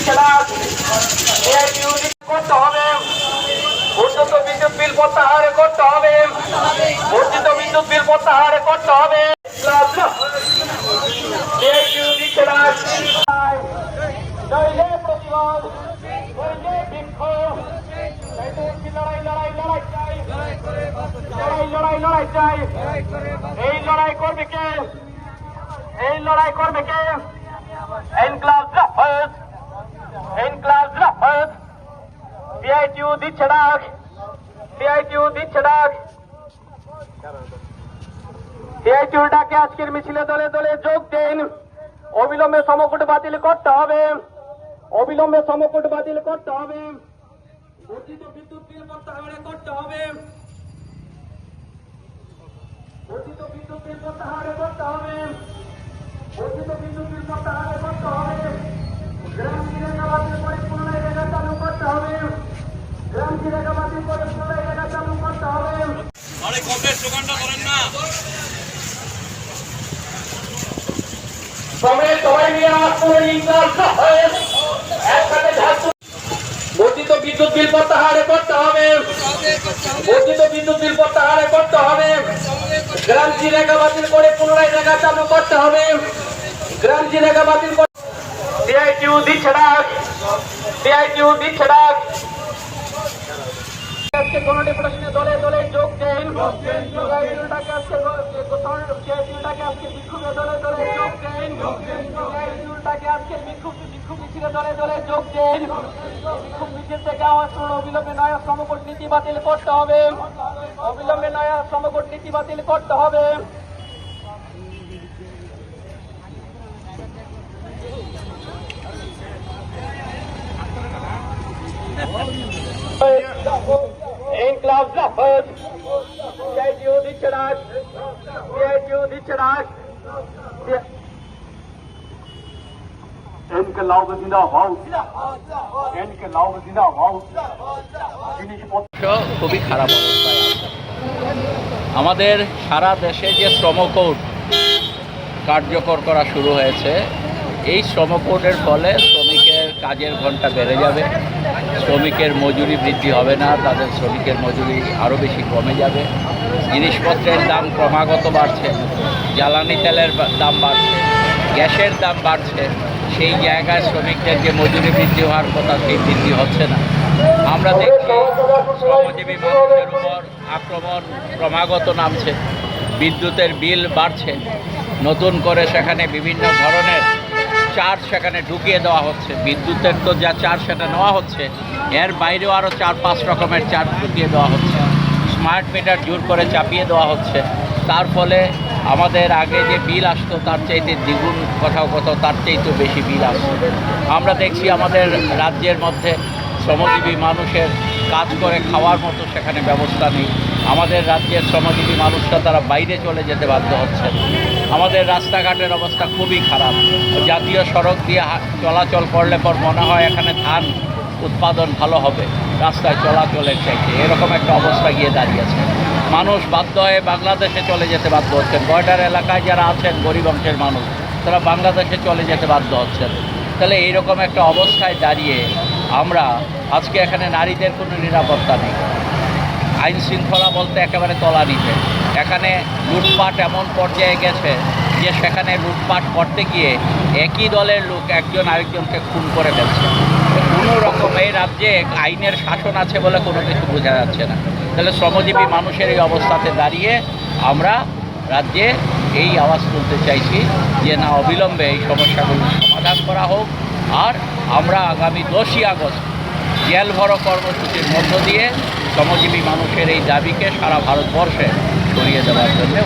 দিচ্ছে না, করতে হবে, বর্ধিত বিদ্যুৎ বিল প্রত্যাহার করতে হবে, বর্ধিত বিদ্যুৎ বিল প্রত্যাহার করতে হবে। দিচ্ছে না, নইলে প্রতিবাদ, নইলে বিক্ষোভ, লড়াই লড়াই লড়াই চাই, লড়াই লড়াই লড়াই চাই। এই লড়াই করবে কে? এই লড়াই করবে কে? ইনকলাব জিন্দাবাদ, ইনকলাব জিন্দাবাদ। সিআইটিইউ দিচ্ছে ডাক, সিআইটিইউ দিচ্ছে ডাক। সিআইটিইউর ডাকে আজকের মিছিলে দলে দলে যোগ দিন। অবিলম্বে সমকূট বাতিল করতে হবে, অবিলম্বে সমকূট বাতিল করতে হবে, বর্ধিত বিদ্যুৎ বিল প্রত্যাহার করতে হবে, বর্ধিত বিদ্যুৎ বিল প্রত্যাহার করতে হবে, বর্ধিত বিদ্যুৎ বিল প্রত্যাহার করতে হবে। গ্রাম জিরেগা বাতিল করে পুনরায় রেগা চালু করতে হবে, গ্রাম জিরেগা বাতিল করে পুনরায় রেগা চালু করতে হবে। আরে কমপ্লেট দোকানটা করেন না। সবাই নিয়ে আসলে একসাথে বর্ধিত বিদ্যুৎ বিল প্রত্যাহার করতে হবে, বর্ধিত বিদ্যুৎ বিল প্রত্যাহার করতে হবে। গ্রাম জিরেগা বাতিল করে পুনরায় রেগা চালু করতে হবে, গ্রাম জিরেগা বাতিল করে। সিআইটিইউ দিচ্ছে ডাক, সিআইটিইউ দিচ্ছে ডাক। আজকে গণটি প্রশ্নে দলে দলে যোগ দেন। সিআইটিইউটাকে আজকে বিক্ষোভে দলে দলে যোগ দেন। সিআইটিইউটাকে আজকে বিক্ষোভ মিছিলে দলে দলে যোগ দেন। বিক্ষোভ মিছিল থেকে আওয়াজ তুলুন। অবিলম্বে নয়া শ্রমকোট নীতি বাতিল করতে হবে, অবিলম্বে নয়া শ্রমকোট নীতি বাতিল করতে হবে। ইনকলাব জিন্দাবাদ, সিআইটিইউ দিচ্ছে ডাক, সিআইটিইউ দিচ্ছে ডাক। ইনকলাব জিন্দাবাদ, ইনকলাব জিন্দাবাদ। জিনিসপত্র খুবই খারাপ অবস্থায় আছে। আমাদের সারা দেশে যে শ্রমকোড কার্যকর করা শুরু হয়েছে, এই শ্রমকোডের ফলে শ্রমিকের কাজের ঘন্টা বেড়ে যাবে, শ্রমিকের মজুরি বৃদ্ধি হবে না, তাদের শ্রমিকের মজুরি আরও বেশি কমে যাবে। জিনিসপত্রের দাম ক্রমাগত বাড়ছে, জ্বালানি তেলের দাম বাড়ছে, গ্যাসের দাম বাড়ছে। সেই জায়গায় শ্রমিকদের যে মজুরি বৃদ্ধি হওয়ার কথা, সেই বৃদ্ধি হচ্ছে না। আমরা দেখছি শ্রমজীবী মানুষের উপর আক্রমণ ক্রমাগত নামছে, বিদ্যুতের বিল বাড়ছে, নতুন করে সেখানে বিভিন্ন ধরনের চার্জ সেখানে ঢুকিয়ে দেওয়া হচ্ছে। বিদ্যুতের তো যা চার্জ সেটা নেওয়া হচ্ছে, এর বাইরেও আরও 4-5 রকমের চার্জ ঢুকিয়ে দেওয়া হচ্ছে। স্মার্ট মিটার জোর করে চাপিয়ে দেওয়া হচ্ছে। তার ফলে আমাদের আগে যে বিল আসতো তার চাইতে দ্বিগুণ, কোথাও কোথাও তার চাইতেও বেশি বিল আসছে। আমরা দেখছি আমাদের রাজ্যের মধ্যে শ্রমজীবী মানুষের কাজ করে খাওয়ার মতো সেখানে ব্যবস্থা নেই। আমাদের রাজ্যের শ্রমজীবী মানুষরা তারা বাইরে চলে যেতে বাধ্য হচ্ছে। আমাদের রাস্তাঘাটের অবস্থা খুবই খারাপ। জাতীয় সড়ক দিয়ে চলাচল করলে পর মনে হয় এখানে ধান উৎপাদন ভালো হবে, রাস্তায় চলাচলের চাইতে এরকম একটা অবস্থা গিয়ে দাঁড়িয়েছে। মানুষ বাধ্য হয়ে বাংলাদেশে চলে যেতে বাধ্য হচ্ছেন। বর্ডার এলাকায় যারা আছেন গরিব অংশের মানুষ, তারা বাংলাদেশে চলে যেতে বাধ্য হচ্ছেন। তাহলে এইরকম একটা অবস্থায় দাঁড়িয়ে আমরা আজকে এখানে নারীদের কোনো নিরাপত্তা নেই, আইন শৃঙ্খলা বলতে একেবারে তলানিতে। এখানে লুটপাট এমন পর্যায়ে গেছে যে সেখানে লুটপাট করতে গিয়ে একই দলের লোক একজন আরেকজনকে খুন করে ফেলছে। কোনো রকম এই রাজ্যে আইনের শাসন আছে বলে কোনো কিছু বোঝা যাচ্ছে না। তাহলে শ্রমজীবী মানুষের এই অবস্থাতে দাঁড়িয়ে আমরা রাজ্যে এই আওয়াজ তুলতে চাইছি যে না, অবিলম্বে এই সমস্যাগুলো সমাধান করা হোক। আর আমরা আগামী 10ই আগস্ট জেল ভরো কর্মসূচির মধ্য দিয়ে শ্রমজীবী মানুষের এই দাবিকে সারা ভারতবর্ষে ছড়িয়ে দেওয়ার জন্য